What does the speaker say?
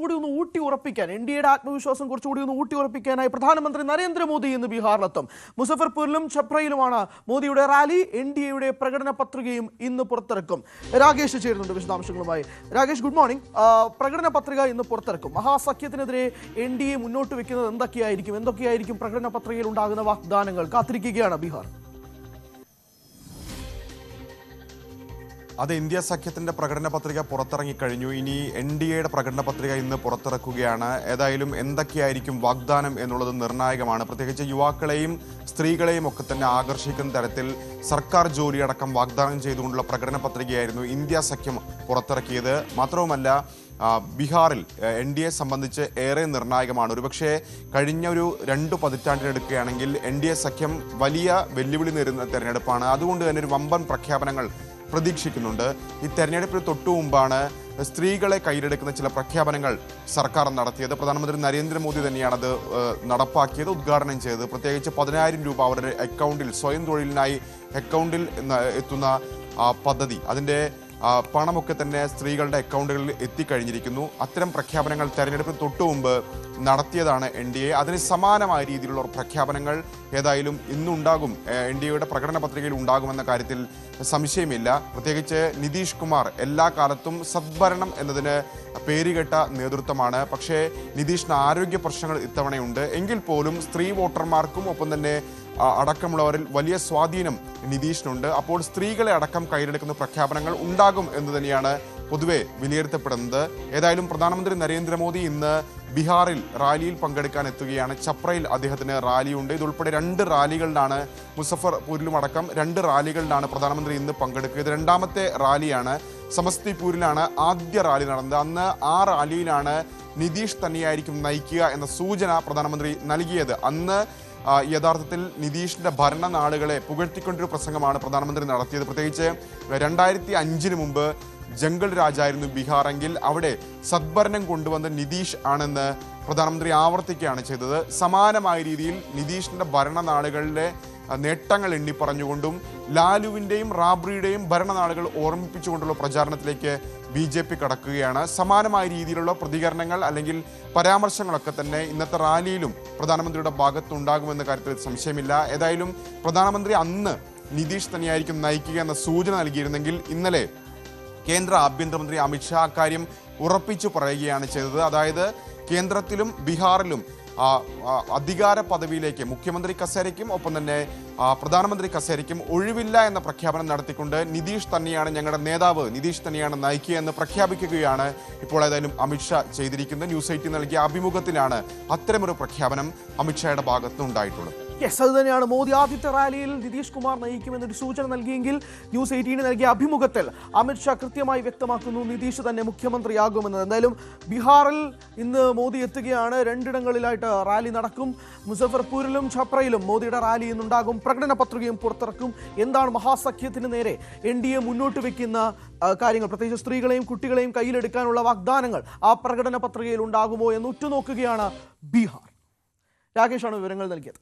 കുറച്ചുകൂടി ഒന്ന് ഊട്ടി ഉറപ്പിക്കാൻ, എൻഡിഎയുടെ ആത്മവിശ്വാസം കുറച്ചുകൂടി ഒന്ന് ഊട്ടി ഉറപ്പിക്കാനായി പ്രധാനമന്ത്രി നരേന്ദ്രമോദി ഇന്ന് ബീഹാറിലെത്തും. മുസഫർപൂരിലും ഛപ്രയിലുമാണ് മോദിയുടെ റാലി. എൻഡിഎയുടെ പ്രകടന പത്രികയും ഇന്ന് പുറത്തിറക്കും. രാകേഷ് ചേരുന്നുണ്ട് വിശദാംശങ്ങളുമായി. Rakesh, good morning. പ്രകടന പത്രിക ഇന്ന് പുറത്തിറക്കും. മഹാസഖ്യത്തിനെതിരെ എൻഡിഎ മുന്നോട്ട് വെക്കുന്നത് എന്തൊക്കെയായിരിക്കും പ്രകടന പത്രികയിൽ ഉണ്ടാകുന്ന വാഗ്ദാനങ്ങൾ? കാത്തിരിക്കുകയാണ് ബീഹാർ. അത് ഇന്ത്യ സഖ്യത്തിന്റെ പ്രകടന പത്രിക പുറത്തിറങ്ങിക്കഴിഞ്ഞു. ഇനി എൻഡിഎയുടെ പ്രകടന പത്രിക ഇന്ന് പുറത്തിറക്കുകയാണ്. ഏതായാലും എന്തൊക്കെയായിരിക്കും വാഗ്ദാനം എന്നുള്ളത് നിർണായകമാണ്. പ്രത്യേകിച്ച് യുവാക്കളെയും സ്ത്രീകളെയും ഒക്കെ തന്നെ ആകർഷിക്കുന്ന തരത്തിൽ സർക്കാർ ജോലിയടക്കം വാഗ്ദാനം ചെയ്തുകൊണ്ടുള്ള പ്രകടന പത്രികയായിരുന്നു ഇന്ത്യ സഖ്യം പുറത്തിറക്കിയത്. മാത്രവുമല്ല, ബീഹാറിൽ എൻഡിഎ സംബന്ധിച്ച് ഏറെ നിർണായകമാണ്. ഒരുപക്ഷെ കഴിഞ്ഞ ഒരു 2 പതിറ്റാണ്ടിനെടുക്കുകയാണെങ്കിൽ എൻഡിഎ സഖ്യം വലിയ വെല്ലുവിളി നേരിടുന്ന തെരഞ്ഞെടുപ്പാണ്. അതുകൊണ്ട് തന്നെ ഒരു വമ്പൻ പ്രഖ്യാപനങ്ങൾ പ്രതീക്ഷിക്കുന്നുണ്ട്. ഈ തെരഞ്ഞെടുപ്പിന് തൊട്ടു മുമ്പാണ് സ്ത്രീകളെ കയ്യിലെടുക്കുന്ന ചില പ്രഖ്യാപനങ്ങൾ സർക്കാർ നടത്തിയത്. പ്രധാനമന്ത്രി നരേന്ദ്രമോദി തന്നെയാണത് നടപ്പാക്കിയത്, ഉദ്ഘാടനം ചെയ്തത്. പ്രത്യേകിച്ച് 10,000 രൂപ അവരുടെ അക്കൗണ്ടിൽ, സ്വയം തൊഴിലിനായി അക്കൗണ്ടിൽ എത്തുന്ന പദ്ധതി, അതിൻ്റെ പണമൊക്കെ തന്നെ സ്ത്രീകളുടെ അക്കൗണ്ടുകളിൽ എത്തിക്കഴിഞ്ഞിരിക്കുന്നു. അത്തരം പ്രഖ്യാപനങ്ങൾ തെരഞ്ഞെടുപ്പിന് തൊട്ടു മുമ്പ് നടത്തിയതാണ് എൻഡിഎ. അതിന് സമാനമായ രീതിയിലുള്ള പ്രഖ്യാപനങ്ങൾ ഏതായാലും ഇന്നുണ്ടാകും, എൻഡിഎയുടെ പ്രകടന പത്രികയിൽ ഉണ്ടാകുമെന്ന കാര്യത്തിൽ സംശയമില്ല. പ്രത്യേകിച്ച് നിതീഷ് കുമാർ എല്ലാ കാലത്തും സദ്ഭരണം എന്നതിന് പേരുകെട്ട നേതൃത്വമാണ്. പക്ഷേ നിതീഷിന് ആരോഗ്യ പ്രശ്നങ്ങൾ ഇത്തവണയുണ്ട്. എങ്കിൽ പോലും സ്ത്രീ വോട്ടർമാർക്കും ഒപ്പം തന്നെ അടക്കമുള്ളവരിൽ വലിയ സ്വാധീനം നിതീഷിനുണ്ട്. അപ്പോൾ സ്ത്രീകളെ അടക്കം കയ്യിലെടുക്കുന്ന പ്രഖ്യാപനങ്ങൾ ഉണ്ടാകും എന്ന് തന്നെയാണ് പൊതുവെ വിലയിരുത്തപ്പെടുന്നത്. ഏതായാലും പ്രധാനമന്ത്രി നരേന്ദ്രമോദി ഇന്ന് ബീഹാറിൽ റാലിയിൽ പങ്കെടുക്കാൻ എത്തുകയാണ്. ഛപ്രയിൽ അദ്ദേഹത്തിന് റാലിയുണ്ട്. ഇതുൾപ്പെടെ 2 റാലികളിലാണ്, മുസഫർപൂരിലും അടക്കം 2 റാലികളിലാണ് പ്രധാനമന്ത്രി ഇന്ന് പങ്കെടുക്കുക. ഇത് 2ാമത്തെ റാലിയാണ്. സമസ്തിപൂരിലാണ് ആദ്യ റാലി നടന്നത്. അന്ന് ആ റാലിയിലാണ് നിതീഷ് തന്നെയായിരിക്കും നയിക്കുക എന്ന സൂചന പ്രധാനമന്ത്രി നൽകിയത്. അന്ന് യഥാർത്ഥത്തിൽ നിതീഷിന്റെ ഭരണനാളുകളെ പുകഴ്ത്തിക്കൊണ്ടൊരു പ്രസംഗമാണ് പ്രധാനമന്ത്രി നടത്തിയത്. പ്രത്യേകിച്ച് 2005 മുമ്പ് ജംഗൾ രാജായിരുന്നു ബീഹാറെങ്കിൽ അവിടെ സദ്ഭരണം കൊണ്ടുവന്ന നിതീഷ് ആണെന്ന് പ്രധാനമന്ത്രി ആവർത്തിക്കുകയാണ് ചെയ്തത്. സമാനമായ രീതിയിൽ നിതീഷിന്റെ ഭരണനാളുകളിലെ നേട്ടങ്ങൾ എണ്ണിപ്പറഞ്ഞുകൊണ്ടും ലാലുവിൻ്റെയും റാബ്രിയുടെയും ഭരണനാളുകൾ ഓർമ്മിപ്പിച്ചുകൊണ്ടുള്ള പ്രചാരണത്തിലേക്ക് BJP കടക്കുകയാണ്. സമാനമായ രീതിയിലുള്ള പ്രതികരണങ്ങൾ അല്ലെങ്കിൽ പരാമർശങ്ങളൊക്കെ തന്നെ ഇന്നത്തെ റാലിയിലും പ്രധാനമന്ത്രിയുടെ ഭാഗത്തുണ്ടാകുമെന്ന കാര്യത്തിൽ സംശയമില്ല. ഏതായാലും പ്രധാനമന്ത്രി അന്ന് നിതീഷ് തന്നെയായിരിക്കും നയിക്കുക എന്ന സൂചന നൽകിയിരുന്നെങ്കിൽ ഇന്നലെ കേന്ദ്ര ആഭ്യന്തരമന്ത്രി അമിത്ഷാ അക്കാര്യം ഉറപ്പിച്ചു പറയുകയാണ് ചെയ്തത്. അതായത് കേന്ദ്രത്തിലും ബീഹാറിലും അധികാര പദവിയിലേക്ക് മുഖ്യമന്ത്രി കസേരയ്ക്കും ഒപ്പം തന്നെ പ്രധാനമന്ത്രി കസേരയ്ക്കും ഒഴിവില്ല എന്ന പ്രഖ്യാപനം നടത്തിക്കൊണ്ട് നിതീഷ് തന്നെയാണ് ഞങ്ങളുടെ നേതാവ്, നിതീഷ് തന്നെയാണ് നയിക്കുക എന്ന് പ്രഖ്യാപിക്കുകയാണ് ഇപ്പോൾ ഏതായാലും അമിത്ഷാ ചെയ്തിരിക്കുന്നത്. ന്യൂസ് 18 നൽകിയ അഭിമുഖത്തിലാണ് അത്തരമൊരു പ്രഖ്യാപനം അമിത്ഷായുടെ ഭാഗത്ത് ഉണ്ടായിട്ടുള്ളത്. യെസ്, അത് തന്നെയാണ്. മോദി ആദ്യത്തെ റാലിയിൽ നിതീഷ് കുമാർ നയിക്കുമെന്നൊരു സൂചന നൽകിയെങ്കിൽ ന്യൂസ് 18 നൽകിയ അഭിമുഖത്തിൽ അമിത്ഷാ കൃത്യമായി വ്യക്തമാക്കുന്നു നിതീഷ് തന്നെ മുഖ്യമന്ത്രിയാകുമെന്നത്. എന്തായാലും ബീഹാറിൽ ഇന്ന് മോദി എത്തുകയാണ്. 2 ഇടങ്ങളിലായിട്ട് റാലി നടക്കും. മുസഫർപൂരിലും ഛപ്രയിലും മോദിയുടെ റാലി ഇന്നുണ്ടാകും. പ്രകടന പത്രികയും പുറത്തിറക്കും. എന്താണ് മഹാസഖ്യത്തിന് നേരെ എൻഡിഎ മുന്നോട്ട് വെക്കുന്ന കാര്യങ്ങൾ, പ്രത്യേകിച്ച് സ്ത്രീകളെയും കുട്ടികളെയും കയ്യിലെടുക്കാനുള്ള വാഗ്ദാനങ്ങൾ ആ പ്രകടന പത്രികയിൽ ഉണ്ടാകുമോ എന്ന് ഉറ്റുനോക്കുകയാണ് ബീഹാർ. രാകേഷാണ് വിവരങ്ങൾ നൽകിയത്.